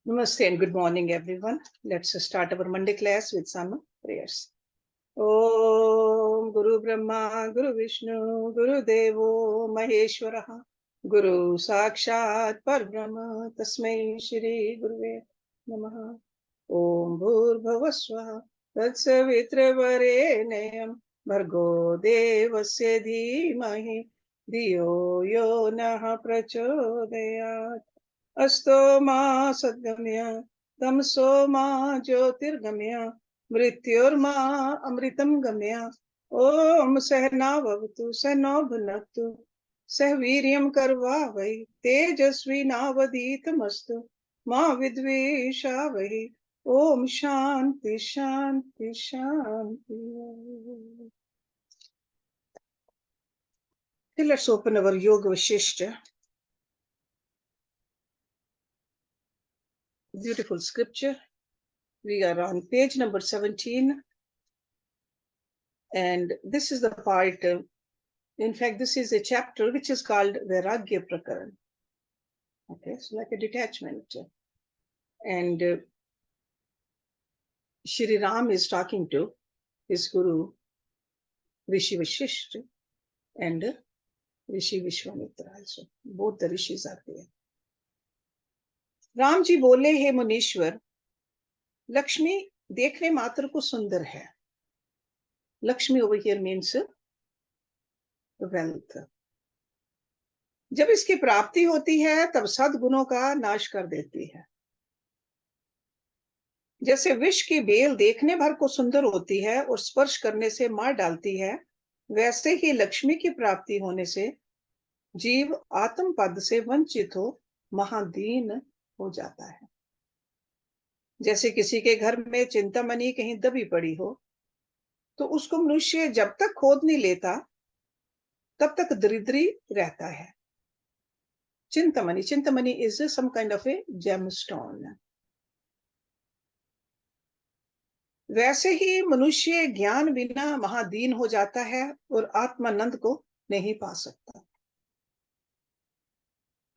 Namaste and good morning, everyone. Let's start our Monday class with some prayers. Om Guru Brahma, Guru Vishnu, Guru Devo Maheshwaraha, Guru Sakshat Parbrahma, Tasmai Shri Guruve Namaha. Om Bhurbhavasvaha, Tatsavitravare Bhargo Devasya Dhimahi, Diyo Yo Naha Prachodayat. अस्तो मा सद्गम्य तमसो मा ज्योतिर्गम्य मृत्योर्मा अमृतं गम्य ओम सहनावतु सहनो भुनक्तु सह वीर्यं करवावहै तेजस्विनावधीतमस्तु मा विद्विषावहै ओम शांति शांति शांति. Let's open our Yoga Vashishta. Beautiful scripture. We are on page number 17, and this is the part, in fact, this is a chapter which is called Vairagya Prakaran. Okay, so like a detachment. And Shri Ram is talking to his guru, Rishi Vashishta, and Rishi Vishwamitra also. Both the Rishis are there. Ram ji बोले, हे मुनीश्वर, लक्ष्मी देखने मात्र को सुंदर है. Lakshmi over here means wealth. जब इसकी प्राप्ति होती है तब सद्गुणों का नाश कर देती है. जैसे विष की बेल देखने भर को सुंदर होती है और स्पर्श करने से मार डालती है, वैसे ही लक्ष्मी की प्राप्ति होने से जीव आत्म पद से वंचित हो महादीन हो जाता है. जैसे किसी के घर में चिंतामणि कहीं दबी पड़ी हो तो उसको मनुष्य जब तक खोद नहीं लेता तब तक दरिद्री रहता है. Chintamani is some kind of a gemstone. वैसे ही मनुष्य ज्ञान बिना महादीन हो जाता है और आत्मानंद को नहीं पा सकता.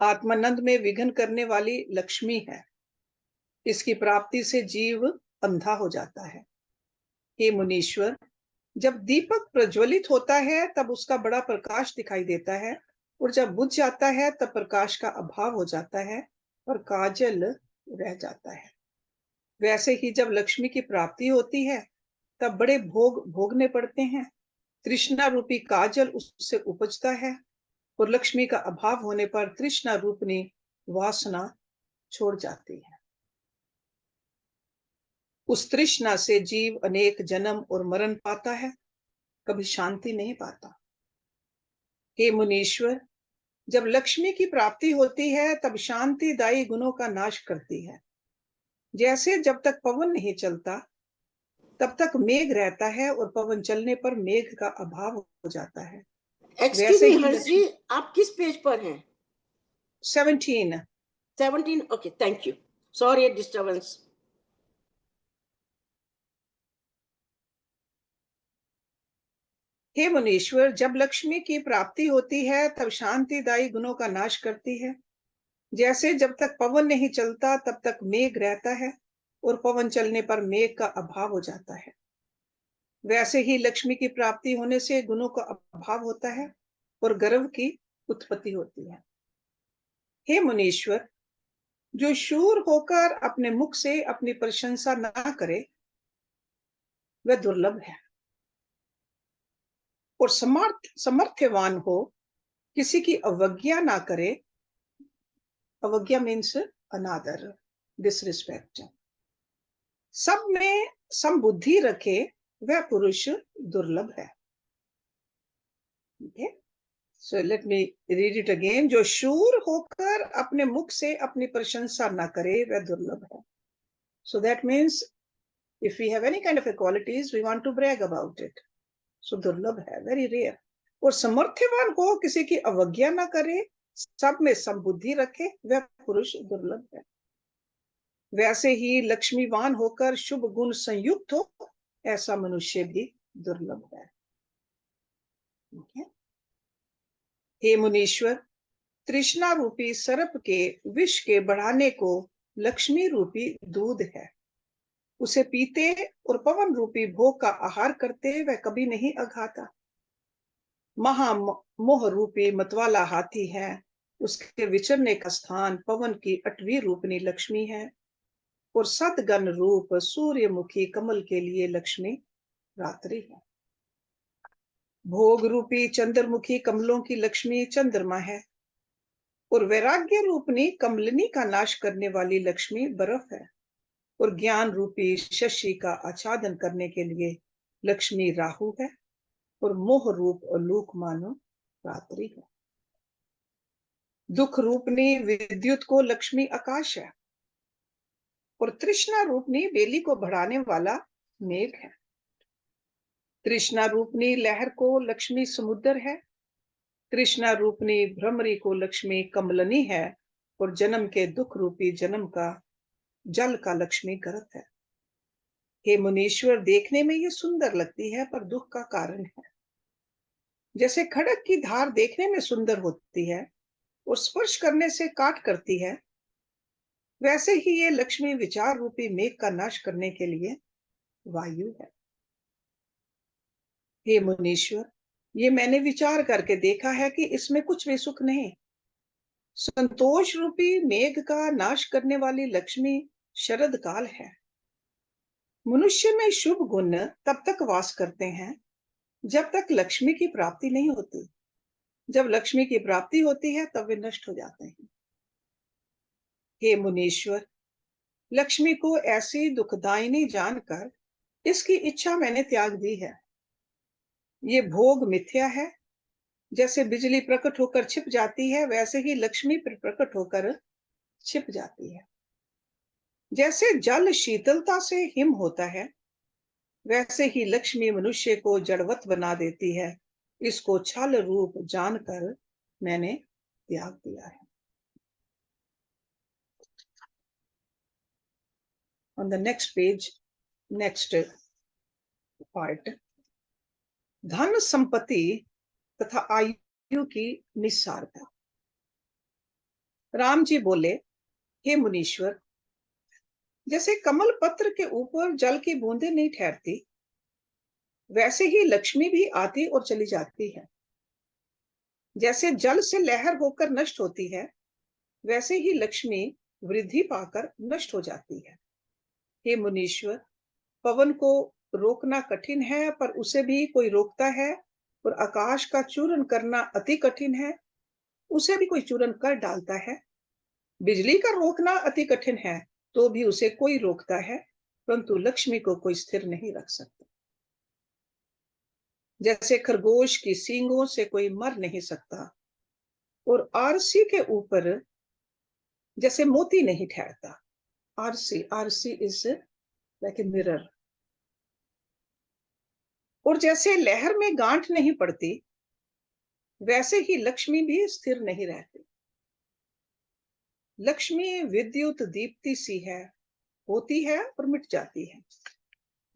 आत्मानंद में विघ्न करने वाली लक्ष्मी है. इसकी प्राप्ति से जीव अंधा हो जाता है. हे मुनीश्वर, जब दीपक प्रज्वलित होता है तब उसका बड़ा प्रकाश दिखाई देता है और जब बुझ जाता है तब प्रकाश का अभाव हो जाता है और काजल रह जाता है. वैसे ही जब लक्ष्मी की प्राप्ति होती है तब बड़े भोग भोगने पड़ते हैं. तृष्णा रूपी काजल उससे उपजता है और लक्ष्मी का अभाव होने पर तृष्णा रूपनी वासना छोड़ जाती है. उस तृष्णा से जीव अनेक जन्म और मरण पाता है, कभी शांति नहीं पाता. हे मुनीश्वर, जब लक्ष्मी की प्राप्ति होती है तब शांतिदायी गुणों का नाश करती है. जैसे जब तक पवन नहीं चलता तब तक मेघ रहता है और पवन चलने पर मेघ का अभाव हो जाता है. एक्सक्यूज मी हर्षी, आप किस पेज पर हैं? 17. Okay, thank you. Sorry disturbance. हे मुनीश्वर, जब लक्ष्मी की प्राप्ति होती है तब शांतिदायी गुणों का नाश करती है. जैसे जब तक पवन नहीं चलता तब तक मेघ रहता है और पवन चलने पर मेघ का अभाव हो जाता है, वैसे ही लक्ष्मी की प्राप्ति होने से गुणों का अभाव होता है और गर्व की उत्पत्ति होती है. हे मुनीश्वर, जो शूर होकर अपने मुख से अपनी प्रशंसा ना करे वह दुर्लभ है, और समर्थवान हो किसी की अवज्ञा ना करे. अवज्ञा मीन्स अनादर, डिसरिस्पेक्ट. सब में समबुद्धि रखे वह पुरुष दुर्लभ है. okay? So let me read it again. जो शूर होकर अपने मुख से अपनी प्रशंसा ना करे वह दुर्लभ है. So that means if we have any kind of qualities we want to brag about it. So दुर्लभ है, very rare. और समर्थवान को किसी की अवज्ञा ना करे, सब में समबुद्धि रखे वह पुरुष दुर्लभ है. वैसे ही लक्ष्मीवान होकर शुभ गुण संयुक्त हो ऐसा मनुष्य भी दुर्लभ है. okay? हे मुनीश्वर, तृष्णा रूपी सर्प के विष के बढ़ाने को लक्ष्मी रूपी दूध है। उसे पीते और पवन रूपी भोग का आहार करते वह कभी नहीं अघाता। मोह रूपी मतवाला हाथी है। उसके विचरने का स्थान पवन की 8वीं रूपनी लक्ष्मी है। और सदगन रूप सूर्यमुखी कमल के लिए लक्ष्मी रात्रि है। भोग रूपी चंद्रमुखी कमलों की लक्ष्मी चंद्रमा है। और वैराग्य रूपनी कमलिनी का नाश करने वाली लक्ष्मी बर्फ है। और ज्ञान रूपी शशि का आच्छादन करने के लिए लक्ष्मी राहु है। और मोह रूप आलोक मानो रात्रि है। दुख रूपनी विद्युत को लक्ष्मी आकाश है। और तृष्णा रूपनी बेली को बढ़ाने वाला मेघ है। तृष्णा रूपनी लहर को लक्ष्मी समुद्र है। तृष्णा रूपनी भ्रमरी को लक्ष्मी कमलनी है। और जन्म के दुख रूपी जन्म का जल का लक्ष्मी गर्भ है। हे मुनीश्वर, देखने में ये सुंदर लगती है पर दुख का कारण है। जैसे खड़क की धार देखने में सुंदर होती है और स्पर्श करने से काट करती है, वैसे ही ये लक्ष्मी विचार रूपी मेघ का नाश करने के लिए वायु है। हे मुनीश्वर, ये मैंने विचार करके देखा है कि इसमें कुछ भी सुख नहीं। संतोष रूपी मेघ का नाश करने वाली लक्ष्मी शरद काल है। मनुष्य में शुभ गुण तब तक वास करते हैं जब तक लक्ष्मी की प्राप्ति नहीं होती। जब लक्ष्मी की प्राप्ति होती है तब वे नष्ट हो जाते हैं। हे मुनीश्वर, लक्ष्मी को ऐसी दुखदायिनी जानकर इसकी इच्छा मैंने त्याग दी है। ये भोग मिथ्या है। जैसे बिजली प्रकट होकर छिप जाती है, वैसे ही लक्ष्मी प्रकट होकर छिप जाती है। जैसे जल शीतलता से हिम होता है, वैसे ही लक्ष्मी मनुष्य को जड़वत बना देती है। इसको छल रूप जानकर मैंने त्याग दिया है। On the next page, next part, धन संपत्ति तथा आयु की निस्सारता। राम जी बोले, हे मुनीश्वर, जैसे कमल पत्र के ऊपर जल की बूंदें नहीं ठहरती, वैसे ही लक्ष्मी भी आती और चली जाती है। जैसे जल से लहर होकर नष्ट होती है, वैसे ही लक्ष्मी वृद्धि पाकर नष्ट हो जाती है। हे मुनीश्वर, पवन को रोकना कठिन है, पर उसे भी कोई रोकता है। और आकाश का चूरन करना अति कठिन है, उसे भी कोई चूरन कर डालता है। बिजली का रोकना अति कठिन है, तो भी उसे कोई रोकता है, परंतु लक्ष्मी को कोई स्थिर नहीं रख सकता। जैसे खरगोश की सींगों से कोई मर नहीं सकता, और आरसी के ऊपर जैसे मोती नहीं ठहरता। RC RC is like a mirror. और जैसे लहर में गांठ नहीं पड़ती, वैसे ही लक्ष्मी भी स्थिर नहीं रहती। लक्ष्मी विद्युत दीप्ति सी है, होती है और मिट जाती है।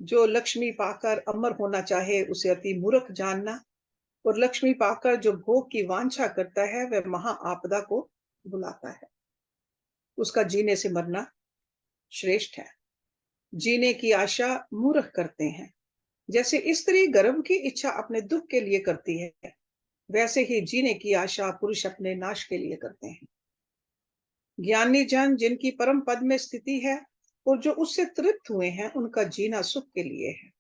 जो लक्ष्मी पाकर अमर होना चाहे, उसे अति मूर्ख जानना। और लक्ष्मी पाकर जो भोग की वांछा करता है, वह महा आपदा को बुलाता है। उसका जीने से मरना श्रेष्ठ है। जीने की आशा मूर्ख करते हैं। जैसे स्त्री गर्भ की इच्छा अपने दुख के लिए करती है, वैसे ही जीने की आशा पुरुष अपने नाश के लिए करते हैं। ज्ञानी जन जिनकी परम पद में स्थिति है और जो उससे तृप्त हुए हैं, उनका जीना सुख के लिए है।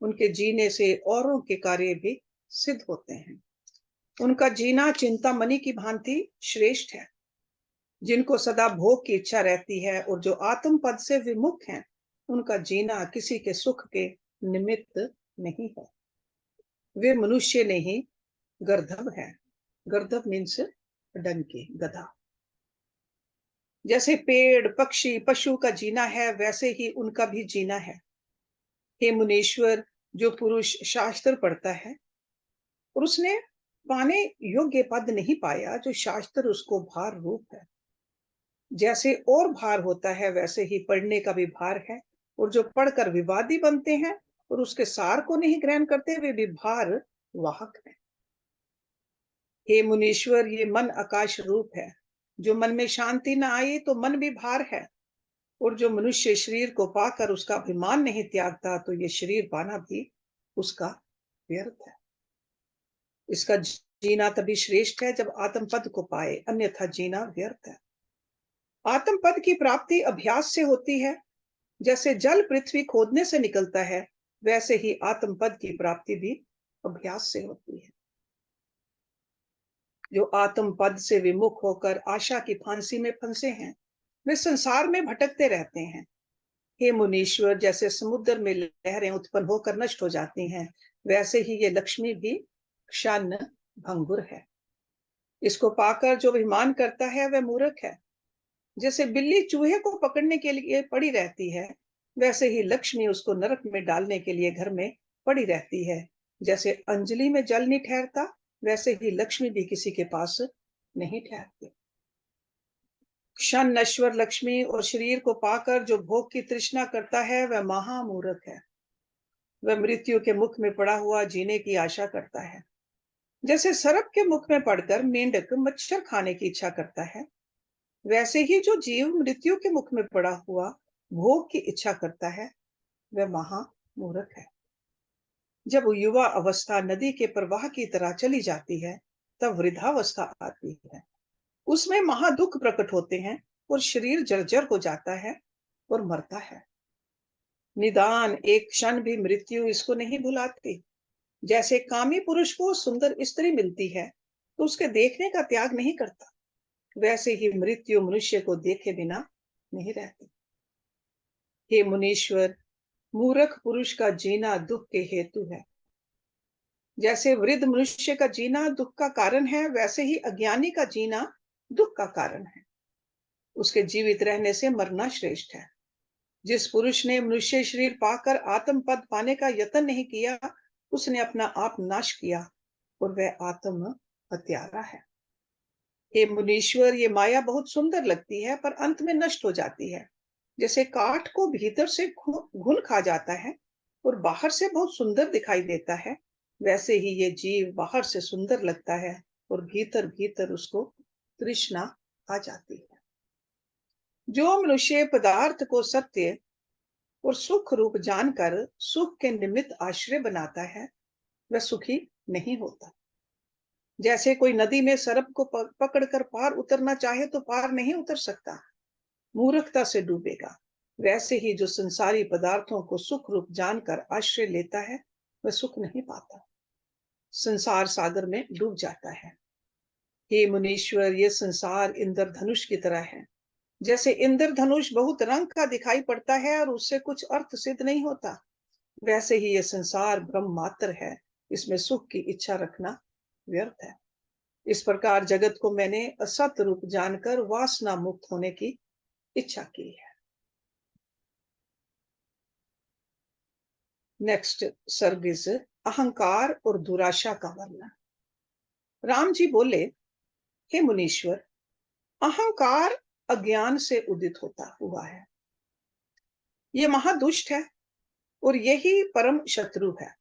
उनके जीने से औरों के कार्य भी सिद्ध होते हैं। उनका जीना चिंतामणि की भांति श्रेष्ठ है। जिनको सदा भोग की इच्छा रहती है और जो आत्म पद से विमुख हैं, उनका जीना किसी के सुख के निमित्त नहीं है। वे मनुष्य नहीं, गर्दभ है। गर्दभ मीन्स डंकी, गधा। जैसे पेड़ पक्षी पशु का जीना है, वैसे ही उनका भी जीना है। हे मुनीश्वर, जो पुरुष शास्त्र पढ़ता है और उसने पाने योग्य पद नहीं पाया, जो शास्त्र उसको भार रूप है। जैसे और भार होता है, वैसे ही पढ़ने का भी भार है। और जो पढ़कर विवादी बनते हैं और उसके सार को नहीं ग्रहण करते, वे भी भार वाहक है। हे मुनीश्वर, ये मन आकाश रूप है। जो मन में शांति न आए तो मन भी भार है। और जो मनुष्य शरीर को पाकर उसका अभिमान नहीं त्यागता, तो ये शरीर पाना भी उसका व्यर्थ है। इसका जीना तभी श्रेष्ठ है जब आत्म पद को पाए, अन्यथा जीना व्यर्थ है। आत्म पद की प्राप्ति अभ्यास से होती है। जैसे जल पृथ्वी खोदने से निकलता है, वैसे ही आत्म पद की प्राप्ति भी अभ्यास से होती है। जो आत्म पद से विमुख होकर आशा की फांसी में फंसे हैं, वे संसार में भटकते रहते हैं। हे मुनीश्वर, जैसे समुद्र में लहरें उत्पन्न होकर नष्ट हो जाती हैं, वैसे ही ये लक्ष्मी भी क्षण भंगुर है। इसको पाकर जो अभिमान करता है वह मूर्ख है। जैसे बिल्ली चूहे को पकड़ने के लिए पड़ी रहती है, वैसे ही लक्ष्मी उसको नरक में डालने के लिए घर में पड़ी रहती है। जैसे अंजलि में जल नहीं ठहरता, वैसे ही लक्ष्मी भी किसी के पास नहीं ठहरती। क्षण नश्वर लक्ष्मी और शरीर को पाकर जो भोग की तृष्णा करता है, वह महामूर्ख है। वह मृत्यु के मुख में पड़ा हुआ जीने की आशा करता है। जैसे सर्प के मुख में पड़कर मेंढक मच्छर खाने की इच्छा करता है, वैसे ही जो जीव मृत्यु के मुख में पड़ा हुआ भोग की इच्छा करता है, वह महामूर्ख है। जब युवा अवस्था नदी के प्रवाह की तरह चली जाती है, तब वृद्धावस्था आती है। उसमें महादुख प्रकट होते हैं और शरीर जर्जर हो जाता है और मरता है। निदान एक क्षण भी मृत्यु इसको नहीं भुलाती। जैसे कामी पुरुष को सुंदर स्त्री मिलती है, तो उसके देखने का त्याग नहीं करता, वैसे ही मृत्यु मनुष्य को देखे बिना नहीं रहती। हे मुनीश्वर, मूर्ख पुरुष का जीना दुख के हेतु है। जैसे वृद्ध मनुष्य का जीना दुख का कारण है, वैसे ही अज्ञानी का जीना दुख का कारण है। उसके जीवित रहने से मरना श्रेष्ठ है। जिस पुरुष ने मनुष्य शरीर पाकर आत्म पद पाने का यत्न नहीं किया, उसने अपना आप नाश किया और वह आत्म हत्यारा है। हे मुनीश्वर, ये माया बहुत सुंदर लगती है, पर अंत में नष्ट हो जाती है। जैसे काठ को भीतर से घुन खा जाता है और बाहर से बहुत सुंदर दिखाई देता है, वैसे ही ये जीव बाहर से सुंदर लगता है और भीतर भीतर उसको तृष्णा आ जाती है। जो मनुष्य पदार्थ को सत्य और सुख रूप जानकर सुख के निमित्त आश्रय बनाता है, वह सुखी नहीं होता। जैसे कोई नदी में सर्प को पकड़कर पार उतरना चाहे तो पार नहीं उतर सकता, मूर्खता से डूबेगा। वैसे ही जो संसारी पदार्थों को सुख रूप जानकर आश्रय लेता है, वह सुख नहीं पाता, संसार सागर में डूब जाता है। हे मुनीश्वर, ये संसार इंद्रधनुष की तरह है। जैसे इंद्रधनुष बहुत रंग का दिखाई पड़ता है और उससे कुछ अर्थ सिद्ध नहीं होता, वैसे ही ये संसार ब्रह्म मात्र है, इसमें सुख की इच्छा रखना व्यर्थ है। इस प्रकार जगत को मैंने असत रूप जानकर वासना मुक्त होने की इच्छा की है। नेक्स्ट सर्ग इज अहंकार और दुराशा का वर्णन। राम जी बोले, हे मुनीश्वर, अहंकार अज्ञान से उदित होता हुआ है। ये महादुष्ट है और यही परम शत्रु है।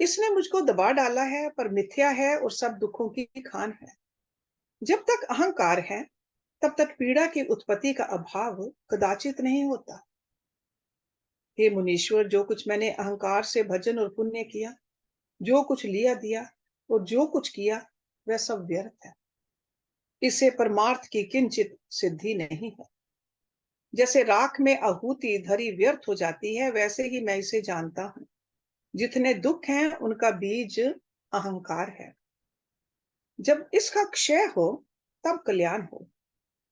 इसने मुझको दबा डाला है, पर मिथ्या है और सब दुखों की खान है। जब तक अहंकार है, तब तक पीड़ा की उत्पत्ति का अभाव कदाचित नहीं होता। हे मुनीश्वर, जो कुछ मैंने अहंकार से भजन और पुण्य किया, जो कुछ लिया दिया और जो कुछ किया, वह सब व्यर्थ है। इससे परमार्थ की किंचित सिद्धि नहीं है। जैसे राख में आहुति धरी व्यर्थ हो जाती है, वैसे ही मैं इसे जानता हूं। जितने दुख हैं, उनका बीज अहंकार है। जब इसका क्षय हो, तब कल्याण हो।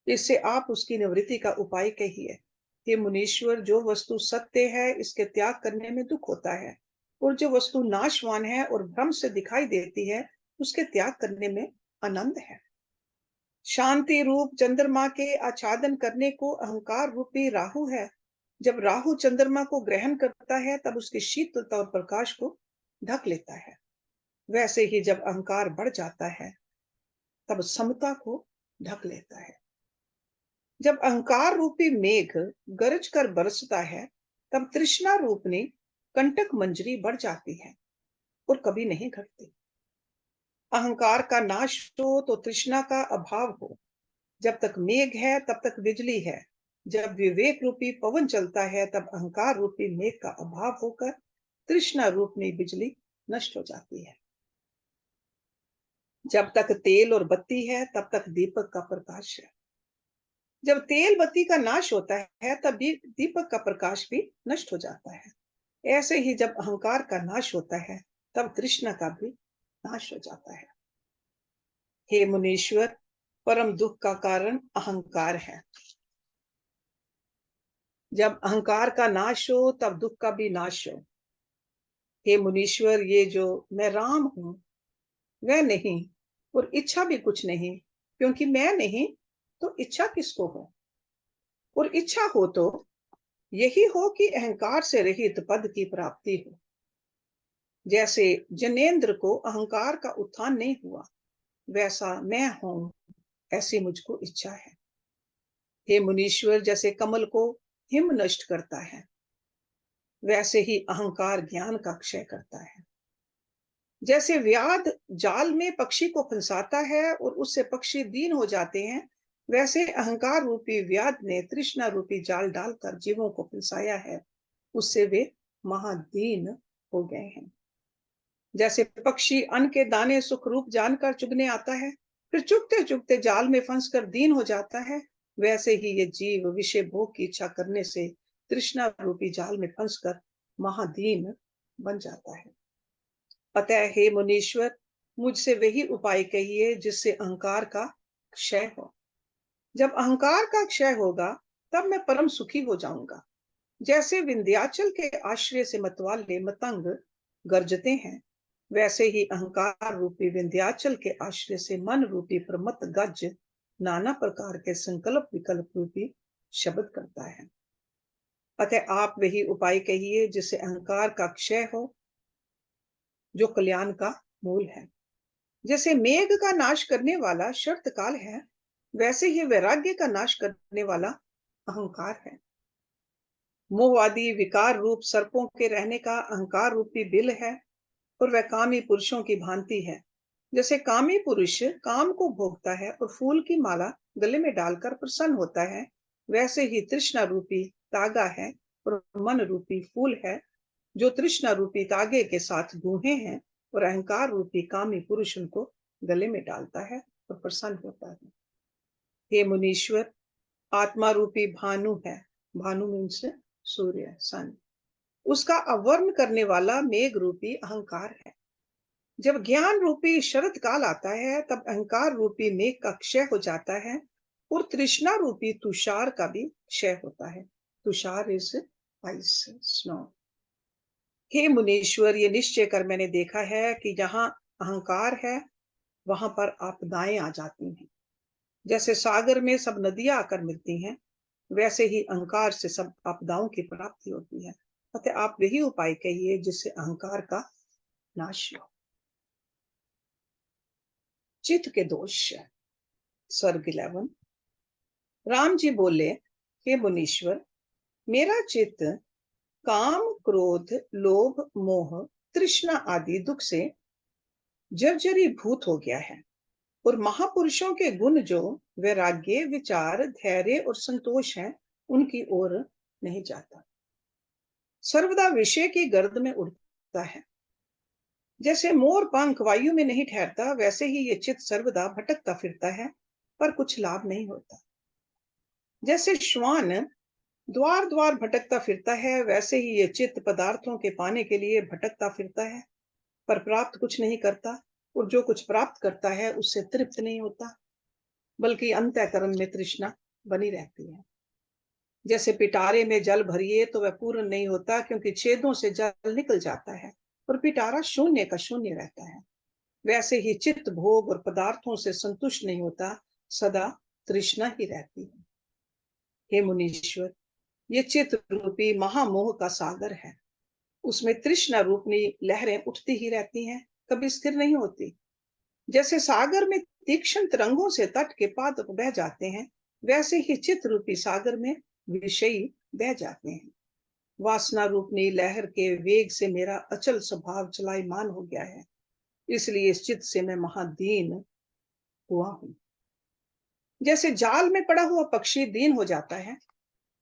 इससे आप उसकी निवृत्ति का उपाय कहिए। हे मुनीश्वर, जो वस्तु सत्य है, इसके त्याग करने में दुख होता है, और जो वस्तु नाशवान है और भ्रम से दिखाई देती है, उसके त्याग करने में आनंद है। शांति रूप चंद्रमा के आच्छादन करने को अहंकार रूपी राहु है। जब राहु चंद्रमा को ग्रहण करता है, तब उसकी शीतलता और प्रकाश को ढक लेता है। वैसे ही जब अहंकार बढ़ जाता है, तब समता को ढक लेता है। जब अहंकार रूपी मेघ गरज कर बरसता है, तब तृष्णा रूपनी कंटक मंजरी बढ़ जाती है और कभी नहीं घटती। अहंकार का नाश हो तो तृष्णा का अभाव हो। जब तक मेघ है, तब तक बिजली है। जब विवेक रूपी पवन चलता है तब अहंकार रूपी मेघ का अभाव होकर तृष्णा रूपी बिजली नष्ट हो जाती है। जब तक तेल और बत्ती है तब तक दीपक का प्रकाश है। जब तेल बत्ती का नाश होता है तब भी दीपक का प्रकाश भी नष्ट हो जाता है। ऐसे ही जब अहंकार का नाश होता है तब तृष्णा का भी नाश हो जाता है। हे मुनीश्वर, परम दुख का कारण अहंकार है। जब अहंकार का नाश हो तब दुख का भी नाश हो। हे मुनीश्वर, ये जो मैं राम हूं वह नहीं और इच्छा भी कुछ नहीं, क्योंकि मैं नहीं तो इच्छा किसको हो? और इच्छा हो तो यही हो कि अहंकार से रहित पद की प्राप्ति हो। जैसे जनेन्द्र को अहंकार का उत्थान नहीं हुआ, वैसा मैं हूं ऐसी मुझको इच्छा है। हे मुनीश्वर, जैसे कमल को हिम नष्ट करता है, वैसे ही अहंकार ज्ञान का क्षय करता है। जैसे व्याध जाल में पक्षी को फंसाता है और उससे पक्षी दीन हो जाते हैं, वैसे अहंकार रूपी व्याध ने तृष्णा रूपी जाल डालकर जीवों को फंसाया है, उससे वे महादीन हो गए हैं। जैसे पक्षी अन्न के दाने सुख रूप जानकर चुगने आता है, फिर चुगते चुगते जाल में फंसकर दीन हो जाता है, वैसे ही ये जीव विषय भोग की इच्छा करने से तृष्णा रूपी जाल में फंसकर महादीन बन जाता है। अतः हे मुनीश्वर, मुझसे वही उपाय कहिए जिससे अहंकार का क्षय हो। जब अहंकार का क्षय होगा तब मैं परम सुखी हो जाऊंगा। जैसे विंध्याचल के आश्रय से मतवाले मतंग गर्जते हैं, वैसे ही अहंकार रूपी विंध्याचल के आश्रय से मन रूपी प्रमत्त गज नाना प्रकार के संकल्प विकल्प रूपी शब्द करता है। अतः आप वही उपाय कहिए जिससे अहंकार का क्षय हो, जो कल्याण का मूल है। जैसे मेघ का नाश करने वाला शर्त काल है, वैसे ही वैराग्य का नाश करने वाला अहंकार है। मोहवादी विकार रूप सर्पों के रहने का अहंकार रूपी बिल है और वह कामी पुरुषों की भांति है। जैसे कामी पुरुष काम को भोगता है और फूल की माला गले में डालकर प्रसन्न होता है, वैसे ही तृष्णा रूपी तागा है और मन रूपी फूल है, जो तृष्णा रूपी तागे के साथ गूंहे हैं, और अहंकार रूपी कामी पुरुष उनको गले में डालता है और प्रसन्न होता है। हे मुनीश्वर, आत्मा रूपी भानु है। भानु मीन्स सूर्य, सन। उसका अवर्ण करने वाला मेघ रूपी अहंकार है। जब ज्ञान रूपी शरद काल आता है तब अहंकार रूपी मेघ का क्षय हो जाता है और तृष्णा रूपी तुषार का भी क्षय होता है। तुषार इज आइस, स्नो। हे मुनीश्वर, ये निश्चय कर मैंने देखा है कि जहां अहंकार है वहां पर आपदाएं आ जाती हैं। जैसे सागर में सब नदियां आकर मिलती हैं, वैसे ही अहंकार से सब आपदाओं की प्राप्ति होती है। अतः आप वही उपाय कहिए जिससे अहंकार का नाश हो। चित्त के दोष। स्वर्ग 11। राम जी बोले, हे मुनीश्वर, मेरा चित्त काम क्रोध लोभ मोह तृष्णा आदि दुख से जर्जरी भूत हो गया है और महापुरुषों के गुण जो वैराग्य विचार धैर्य और संतोष हैं, उनकी ओर नहीं जाता। सर्वदा विषय की गर्द में उड़ता है। जैसे मोर पंख वायु में नहीं ठहरता, वैसे ही ये चित्त सर्वदा भटकता फिरता है, पर कुछ लाभ नहीं होता। जैसे श्वान द्वार द्वार भटकता फिरता है, वैसे ही ये चित्त पदार्थों के पाने के लिए भटकता फिरता है, पर प्राप्त कुछ नहीं करता, और जो कुछ प्राप्त करता है उससे तृप्त नहीं होता, बल्कि अंतःकरण में तृष्णा बनी रहती है। जैसे पिटारे में जल भरिए तो वह पूर्ण नहीं होता, क्योंकि छेदों से जल निकल जाता है और पिटारा शून्य का शून्य रहता है। वैसे ही चित्त भोग और पदार्थों से संतुष्ट नहीं होता, सदा तृष्णा ही रहती है। हे मुनीश्वर, ये चित्त रूपी महामोह का सागर है। उसमें तृष्णा रूपी लहरें उठती ही रहती हैं, कभी स्थिर नहीं होती। जैसे सागर में तीक्ष्ण तरंगों से तट के पादप बह जाते हैं, वैसे ही चित्त रूपी सागर में विषयी बह जाते हैं। वासना रूपनी लहर के वेग से मेरा अचल स्वभाव चलायमान हो गया है, इसलिए इस चित्त से मैं महादीन हुआ हूं। जैसे जाल में पड़ा हुआ पक्षी दीन हो जाता है,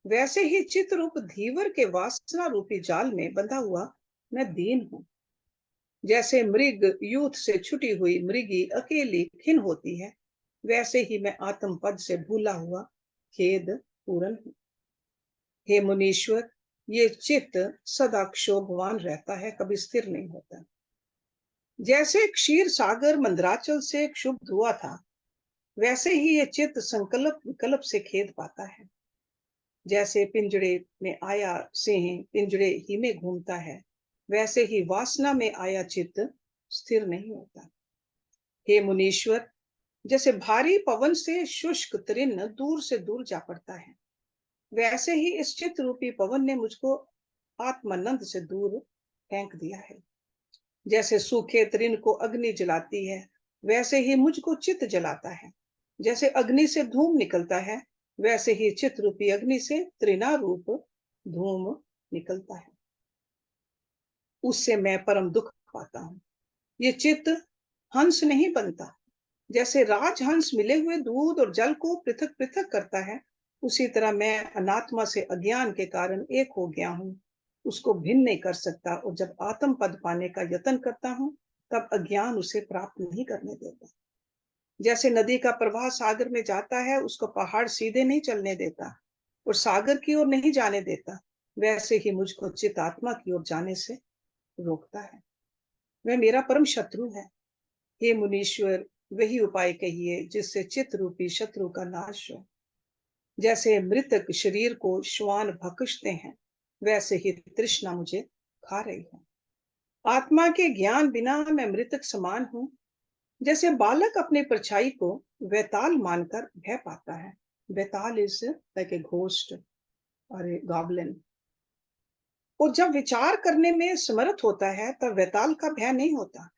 वैसे ही चित्त रूप धीवर के वासना रूपी जाल में बंधा हुआ मैं दीन हूँ। जैसे मृग यूथ से छुटी हुई मृगी अकेली खिन होती है, वैसे ही मैं आत्म पद से भूला हुआ खेद पूरन हूँ। हे मुनीश्वर, ये चित्त सदा क्षोभवान रहता है, कभी स्थिर नहीं होता। जैसे क्षीर सागर मंदराचल से क्षुब्ध हुआ था, वैसे ही ये चित्त संकल्प विकल्प से खेद पाता है। जैसे पिंजड़े में आया सिंह पिंजड़े ही में घूमता है, वैसे ही वासना में आया चित्त स्थिर नहीं होता। हे मुनीश्वर, जैसे भारी पवन से शुष्क तृण दूर से दूर जा पड़ता है, वैसे ही इस चित्त रूपी पवन ने मुझको आत्मानंद से दूर फेंक दिया है। जैसे सूखे तृण को अग्नि जलाती है, वैसे ही मुझको चित्त जलाता है। जैसे अग्नि से धूम निकलता है, वैसे ही चित्त रूपी अग्नि से तृणारूप धूम निकलता है। उससे मैं परम दुख पाता हूँ। ये चित्त हंस नहीं बनता। जैसे राजहंस मिले हुए दूध और जल को पृथक पृथक करता है, उसी तरह मैं अनात्मा से अज्ञान के कारण एक हो गया हूँ, उसको भिन्न नहीं कर सकता। और जब आत्म पद पाने का यत्न करता हूँ, तब अज्ञान उसे प्राप्त नहीं करने देता। जैसे नदी का प्रवाह सागर में जाता है, उसको पहाड़ सीधे नहीं चलने देता और सागर की ओर नहीं जाने देता, वैसे ही मुझको चित आत्मा की ओर जाने से रोकता है। वह मेरा परम शत्रु है। हे मुनीश्वर, वही उपाय कहिए जिससे चित्त रूपी शत्रु का नाश हो। जैसे मृतक शरीर को श्वान भक्षते हैं, वैसे ही तृष्णा मुझे खा रही है। आत्मा के ज्ञान बिना मैं मृतक समान हूँ। जैसे बालक अपने परछाई को वैताल मानकर भय पाता है। Vaital is like a ghost और ए गॉब्लिन। और जब विचार करने में समर्थ होता है, तब वैताल का भय नहीं होता।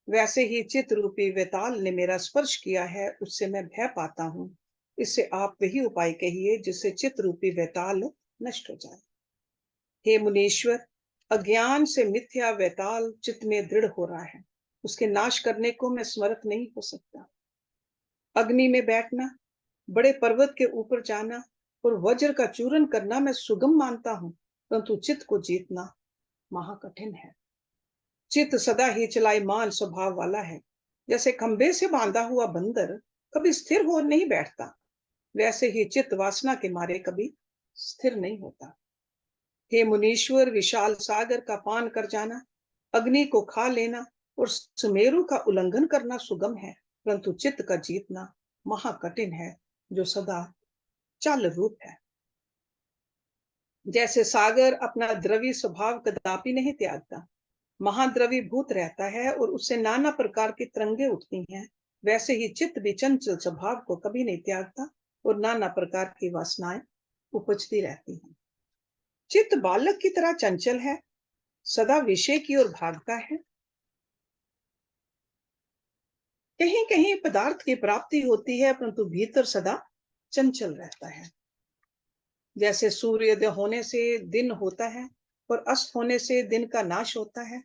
वैसे ही चित्त रूपी वैताल ने मेरा स्पर्श किया है, उससे मैं भय पाता हूँ। इससे आप वही उपाय कहिए जिससे चित्त रूपी वैताल नष्ट हो जाए। हे मुनीश्वर, अज्ञान से मिथ्या वैताल चित्त में दृढ़ हो रहा है, उसके नाश करने को मैं समर्थ नहीं हो सकता। अग्नि में बैठना, बड़े पर्वत के ऊपर जाना और वज्र का चूरन करना मैं सुगम मानता हूँ, परंतु चित्त को जीतना महाकठिन है। चित्त सदा ही चलायमान स्वभाव वाला है। जैसे खंबे से बांधा हुआ बंदर कभी स्थिर हो नहीं बैठता, वैसे ही चित्त वासना के मारे कभी स्थिर नहीं होता। हे मुनीश्वर, विशाल सागर का पान कर जाना, अग्नि को खा लेना और सुमेरु का उल्लंघन करना सुगम है, परंतु चित्त का जीतना महाकठिन है, जो सदा चल रूप है। जैसे सागर अपना द्रवी स्वभाव कदापि नहीं त्यागता, महाद्रवीभूत रहता है और उससे नाना प्रकार की तरंगे उठती हैं, वैसे ही चित्त भी चंचल स्वभाव को कभी नहीं त्यागता और नाना प्रकार की वासनाएं उपजती रहती हैं। चित्त बालक की तरह चंचल है, सदा विषय की ओर भागता है। कहीं कहीं पदार्थ की प्राप्ति होती है, परंतु भीतर सदा चंचल रहता है। जैसे सूर्योदय होने से दिन होता है और अस्त होने से दिन का नाश होता है,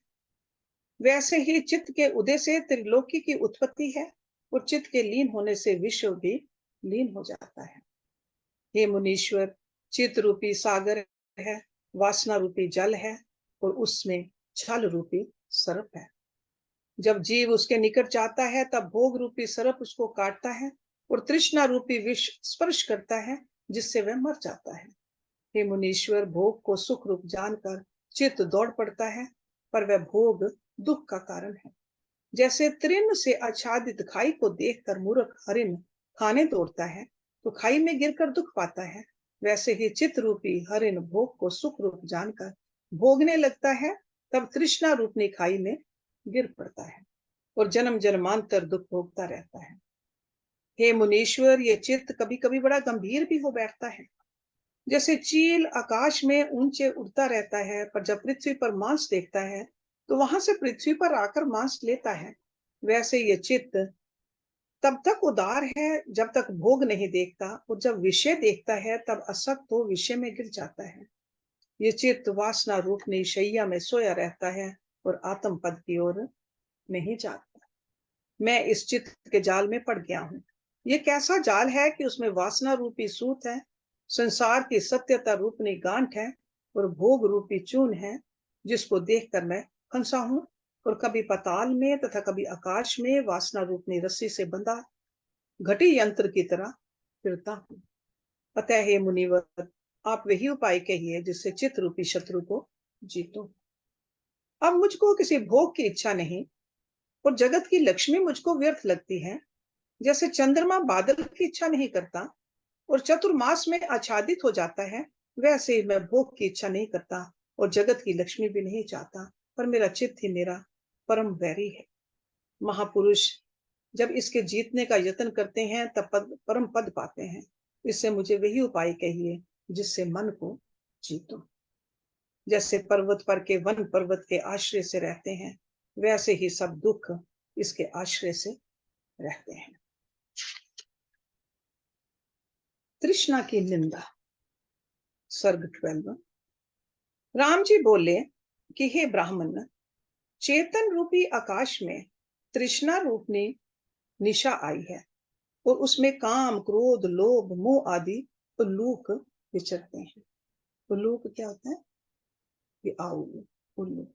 वैसे ही चित्त के उदय से त्रिलोकी की उत्पत्ति है और चित्त के लीन होने से विश्व भी लीन हो जाता है। हे मुनीश्वर, चित्त रूपी सागर है, वासना रूपी जल है और उसमें छल रूपी सर्प है। जब जीव उसके निकट जाता है, तब भोग रूपी सर्प उसको काटता है और तृष्णा रूपी विष स्पर्श करता है, जिससे वह मर जाता है। हे मुनीश्वर, भोग को सुख रूप जानकर चित्त दौड़ पड़ता है, पर वह भोग दुख का कारण है। जैसे तृण से आच्छादित खाई को देखकर मूर्ख हरिण खाने दौड़ता है, तो खाई में गिरकर दुख पाता है, वैसे ही चित्त रूपी हरिण भोग को सुख रूप जानकर भोगने लगता है, तब तृष्णा रूपनी खाई में गिर पड़ता है और जन्म जन्मांतर दुख भोगता रहता है। हे मुनीश्वर, ये चित्त कभी कभी बड़ा गंभीर भी हो बैठता है। जैसे चील आकाश में ऊंचे उड़ता रहता है, पर जब पृथ्वी पर मांस देखता है, तो वहां से पृथ्वी पर आकर मांस लेता है, वैसे ये चित्त तब तक उदार है जब तक भोग नहीं देखता, और जब विषय देखता है तब असक्त हो विषय में गिर जाता है। ये चित्त वासना रूपनी शैया में सोया रहता है और आत्म पद की ओर नहीं जाता। मैं इस चित्त के जाल में पड़ गया हूँ। ये कैसा जाल है कि उसमें वासना रूपी सूत है। संसार की सत्यता रूपनी गांठ है और भोग रूपी चून है, जिसको देखकर मैं फंसा हूं और कभी पाताल में तथा कभी आकाश में वासना रूपनी रस्सी से बंधा घटी यंत्र की तरह फिरता हूँ। अतः हे मुनिवर, आप वही उपाय कहिए जिससे चित्त रूपी शत्रु को जीतूं। अब मुझको किसी भोग की इच्छा नहीं और जगत की लक्ष्मी मुझको व्यर्थ लगती है। जैसे चंद्रमा बादल की इच्छा नहीं करता और चतुर्मास में आच्छादित हो जाता है, वैसे ही मैं भोग की इच्छा नहीं करता और जगत की लक्ष्मी भी नहीं चाहता, पर मेरा चित्त ही मेरा परम वैरी है। महापुरुष जब इसके जीतने का यत्न करते हैं तब परम पद पाते हैं। इससे मुझे वही उपाय कहिए जिससे मन को जीतूं। जैसे पर्वत पर के वन पर्वत के आश्रय से रहते हैं, वैसे ही सब दुख इसके आश्रय से रहते हैं। तृष्णा की निंदा। सर्ग 12। राम जी बोले कि हे ब्राह्मण, चेतन रूपी आकाश में तृष्णा रूपनी निशा आई है और उसमें काम, क्रोध, लोभ, मोह आदि उल्लूक विचरते हैं। उल्लूक क्या होता है? ये उल्लू।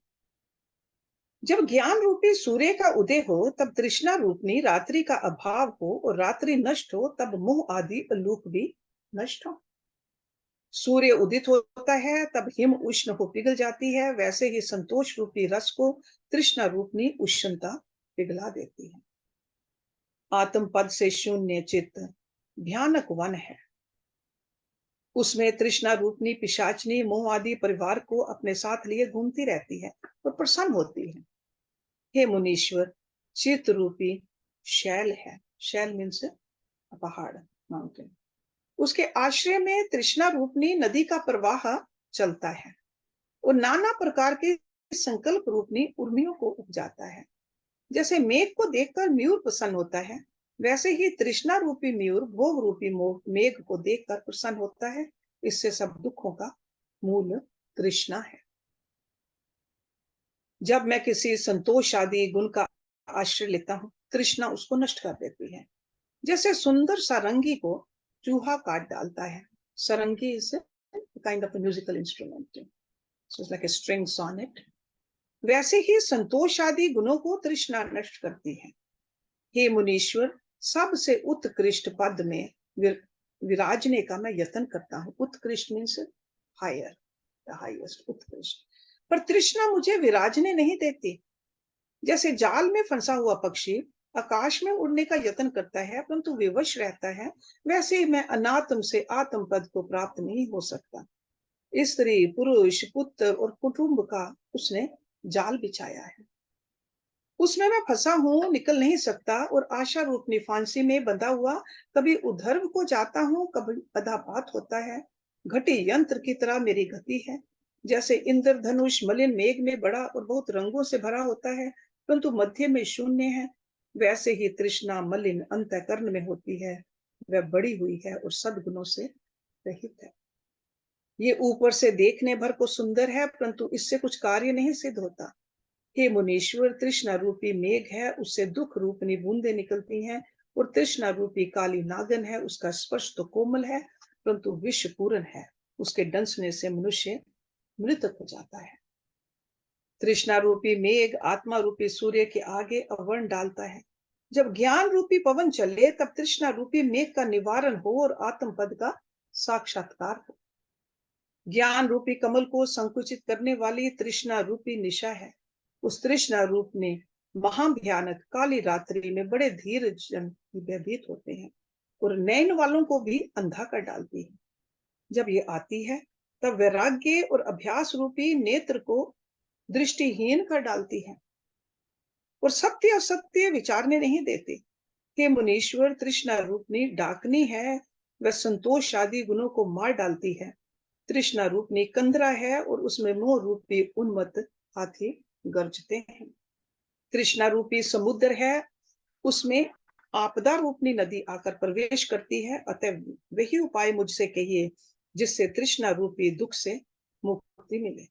जब ज्ञान रूपी सूर्य का उदय हो तब तृष्णा रूपनी रात्रि का अभाव हो और रात्रि नष्ट हो तब मोह आदि उल्लूक भी नष्ट हो। सूर्य उदित होता है तब हिम उष्ण हो पिघल जाती है, वैसे ही संतोष रूपी रस को तृष्णा रूपनी उष्णता पिघला देती है। आत्म पद से शून्य चित्त भयानक वन है। उसमें तृष्णा रूपनी पिशाचनी मोह आदि परिवार को अपने साथ लिए घूमती रहती है और प्रसन्न होती है। हे मुनीश्वर, चित्त रूपी शैल है। शैल मीन्स पहाड़, माउंटेन। उसके आश्रय में तृष्णा रूपनी नदी का प्रवाह चलता है और नाना प्रकार के संकल्प रूपनी उर्मियों को उपजाता है। जैसे मेघ को देखकर मयूर प्रसन्न होता है, वैसे ही तृष्णा रूपी मयूर भोग रूपी मेघ को देखकर प्रसन्न होता है। इससे सब दुखों का मूल तृष्णा है। जब मैं किसी संतोष आदि गुण का आश्रय लेता हूँ, तृष्णा उसको नष्ट कर देती है। जैसे सुंदर सारंगी को चूहा काट डालता है। Sarangi is kind of musical instrument, so it's like a strings on it. वैसे ही संतोष आदि गुणों को तृष्णा नष्ट करती है। हे मुनीश्वर, सबसे उत्कृष्ट पद में विराजने का मैं यत्न करता हूँ। उत्कृष्ट मीन्स हायर, द हाईएस्ट, उत्कृष्ट। पर तृष्णा मुझे विराजने नहीं देती। जैसे जाल में फंसा हुआ पक्षी आकाश में उड़ने का यत्न करता है परंतु विवश रहता है, वैसे ही मैं अनात्म से आत्म पद को प्राप्त नहीं हो सकता। स्त्री, पुरुष, पुत्र और कुटुंब का उसने जाल बिछाया है। उसमें मैं फंसा हूं, निकल नहीं सकता और आशा रूपनी फांसी में बंधा हुआ कभी उधर्व को जाता हूं, कभी पदापात होता है। घटी यंत्र की तरह मेरी गति है। जैसे इंद्रधनुष मलिन मेघ में बड़ा और बहुत रंगों से भरा होता है परंतु मध्य में शून्य है, वैसे ही तृष्णा मलिन अंतःकरण में होती है। वह बड़ी हुई है और सद्गुणों से रहित है। ये ऊपर से देखने भर को सुंदर है परंतु इससे कुछ कार्य नहीं सिद्ध होता। हे मुनीश्वर, तृष्णा रूपी मेघ है, उससे दुख रूपनी बूंदे निकलती हैं और तृष्णा रूपी काली नागन है, उसका स्पर्श तो कोमल है परंतु विष पूर्ण है। उसके डंसने से मनुष्य मृतक हो जाता है। तृष्णा रूपी मेघ आत्मा रूपी सूर्य के आगे अवर्ण डालता है। जब ज्ञान रूपी पवन चले तब तृष्णा रूपी मेघ का निवारण हो और आत्म पद का साक्षात्कार हो। ज्ञान रूपी कमल को संकुचित करने वाली तृष्णा रूपी निशा है। उस तृष्णा रूप में महाभयानक काली रात्रि में बड़े धीर जन भयभीत होते हैं और नयन वालों को भी अंधा कर डालती है। जब ये आती है तब वैराग्य और अभ्यास रूपी नेत्र को दृष्टिहीन कर डालती है और सत्य असत्य विचारने नहीं देते। हे मुनीश्वर, तृष्णा रूपनी डाकनी है, वह संतोष आदि गुणों को मार डालती है। तृष्णा रूपनी कंदरा है और उसमें मोह रूपी उन्मत्त हाथी गरजते हैं। तृष्णा रूपी समुद्र है, उसमें आपदा रूपनी नदी आकर प्रवेश करती है। अतः वही उपाय मुझसे कहिए जिससे तृष्णा रूपी दुख से मुक्ति मिले।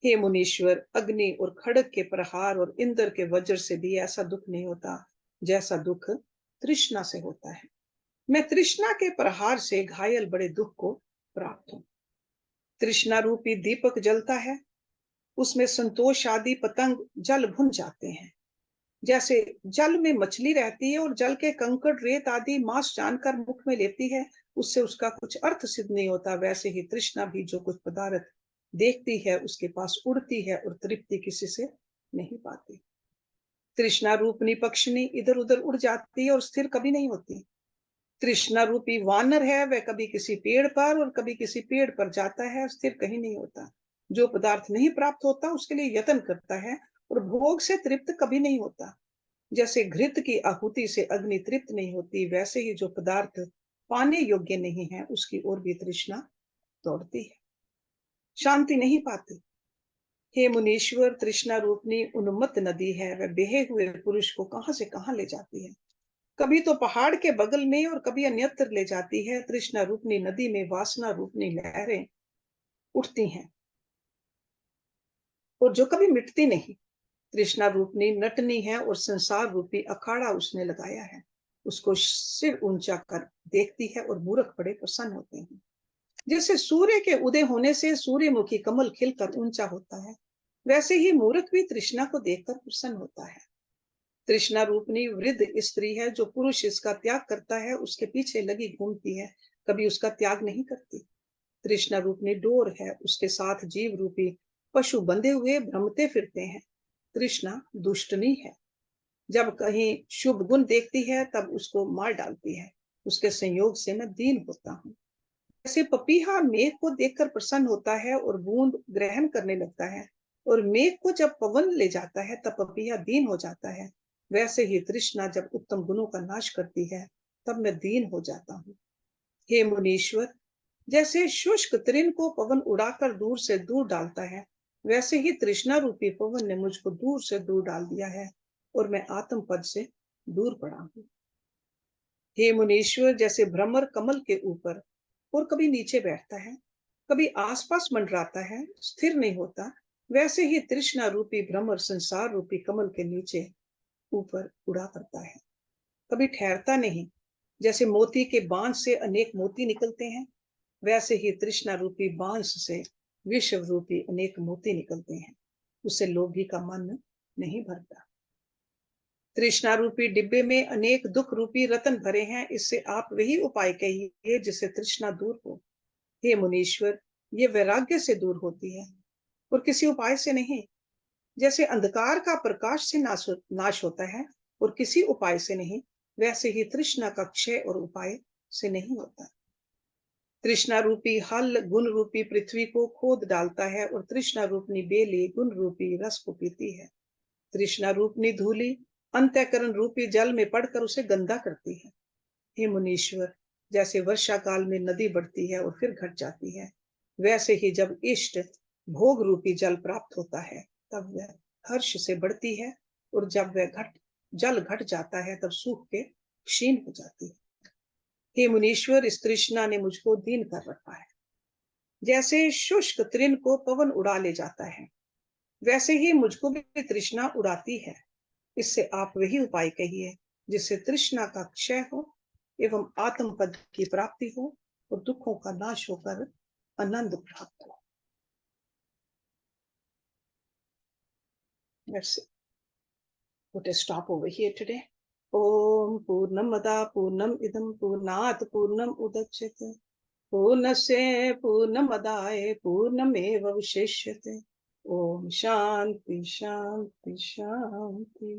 हे मुनीश्वर, अग्नि और खड़ग के प्रहार और इंद्र के वज्र से भी ऐसा दुख नहीं होता जैसा दुख तृष्णा से होता है। मैं तृष्णा के प्रहार से घायल बड़े दुख को प्राप्त हूँ। तृष्णा रूपी दीपक जलता है, उसमें संतोष आदि पतंग जल भुन जाते हैं। जैसे जल में मछली रहती है और जल के कंकड़ रेत आदि मांस जानकर मुख में लेती है, उससे उसका कुछ अर्थ सिद्ध नहीं होता, वैसे ही तृष्णा भी जो कुछ पदार्थ देखती है उसके पास उड़ती है और तृप्ति किसी से नहीं पाती। तृष्णा रूपनी पक्षिणी इधर उधर उड़ जाती है और स्थिर कभी नहीं होती। तृष्णा रूपी वानर है, वह कभी किसी पेड़ पर और कभी किसी पेड़ पर जाता है, स्थिर कहीं नहीं होता। जो पदार्थ नहीं प्राप्त होता उसके लिए यत्न करता है और भोग से तृप्त कभी नहीं होता। जैसे घृत की आहुति से अग्नि तृप्त नहीं होती, वैसे ही जो पदार्थ पाने योग्य नहीं है उसकी ओर भी तृष्णा दौड़ती है, शांति नहीं पाती। हे मुनीश्वर, तृष्णा रूपनी उन्मत्त नदी है, वह बहे हुए पुरुष को कहां से कहां ले जाती है। कभी तो पहाड़ के बगल में और कभी अन्यत्र ले जाती है। तृष्णा रूपनी नदी में वासना रूपनी लहरें उठती हैं और जो कभी मिटती नहीं। तृष्णा रूपनी नटनी है और संसार रूपी अखाड़ा उसने लगाया है। उसको सिर ऊंचा कर देखती है और मूर्ख बड़े प्रसन्न होते हैं। जैसे सूर्य के उदय होने से सूर्यमुखी कमल खिलकर ऊंचा होता है, वैसे ही मूर्ख भी तृष्णा को देखकर प्रसन्न होता है। तृष्णा रूपनी वृद्ध स्त्री है, जो पुरुष इसका त्याग करता है उसके पीछे लगी घूमती है, कभी उसका त्याग नहीं करती। तृष्णा रूपनी डोर है, उसके साथ जीव रूपी पशु बंधे हुए भ्रमते फिरते हैं। तृष्णा दुष्टनी है, जब कहीं शुभ गुण देखती है तब उसको मार डालती है। उसके संयोग से मैं दीन होता हूँ। जैसे पपीहा मेघ को देखकर प्रसन्न होता है और बूंद ग्रहण करने लगता है, और मेघ को जब पवन ले जाता है तब पपीहा दीन हो जाता है, वैसे ही तृष्णा जब उत्तम गुणों का नाश करती है तब मैं दीन हो जाता हूँ। हे मुनीश्वर, जैसे शुष्क तृण को पवन उड़ाकर दूर से दूर डालता है, वैसे ही तृष्णा रूपी पवन ने मुझको दूर से दूर डाल दिया है और मैं आत्म पद से दूर पड़ा हूँ। हे मुनीश्वर, जैसे भ्रमर कमल के ऊपर और कभी नीचे बैठता है, कभी आसपास मंडराता है, स्थिर नहीं होता, वैसे ही तृष्णा रूपी भ्रमर संसार रूपी कमल के नीचे ऊपर उड़ा करता है, कभी ठहरता नहीं। जैसे मोती के बांस से अनेक मोती निकलते हैं, वैसे ही तृष्णा रूपी बांस से विश्व रूपी अनेक मोती निकलते हैं, उससे लोभी का मन नहीं भरता। तृष्णा रूपी डिब्बे में अनेक दुख रूपी रतन भरे हैं, इससे आप वही उपाय कहिए जिससे तृष्णा दूर हो। हे मुनीश्वर, ये वैराग्य से दूर होती है और किसी उपाय से नहीं। जैसे अंधकार का प्रकाश से नाश होता है और किसी उपाय से नहीं, वैसे ही तृष्णा का क्षय और उपाय से नहीं होता। तृष्णा रूपी हल गुण रूपी पृथ्वी को खोद डालता है और तृष्णा रूपनी बेली गुण रूपी रस को पीती है। तृष्णा रूपनी धूली अंतःकरण रूपी जल में पड़कर उसे गंदा करती है। हे मुनीश्वर, जैसे वर्षा काल में नदी बढ़ती है और फिर घट जाती है, वैसे ही जब इष्ट भोग रूपी जल प्राप्त होता है तब वह हर्ष से बढ़ती है, और जब वह जल घट जाता है तब सूख के क्षीण हो जाती है। हे मुनीश्वर, इस तृष्णा ने मुझको दीन कर रखा है। जैसे शुष्क तृण को पवन उड़ा ले जाता है, वैसे ही मुझको भी तृष्णा उड़ाती है। इससे आप वही उपाय कहिए जिससे तृष्णा का क्षय हो एवं आत्म पद की प्राप्ति हो और दुखों का नाश होकर आनंद प्राप्त हो। Let's put a stop over here today. Om Purnamada Purnam Idam Purnat Purnam Udachyate Purnasya Purnamadaya Purnameva Vishishyate. Om Shanti Shanti Shanti.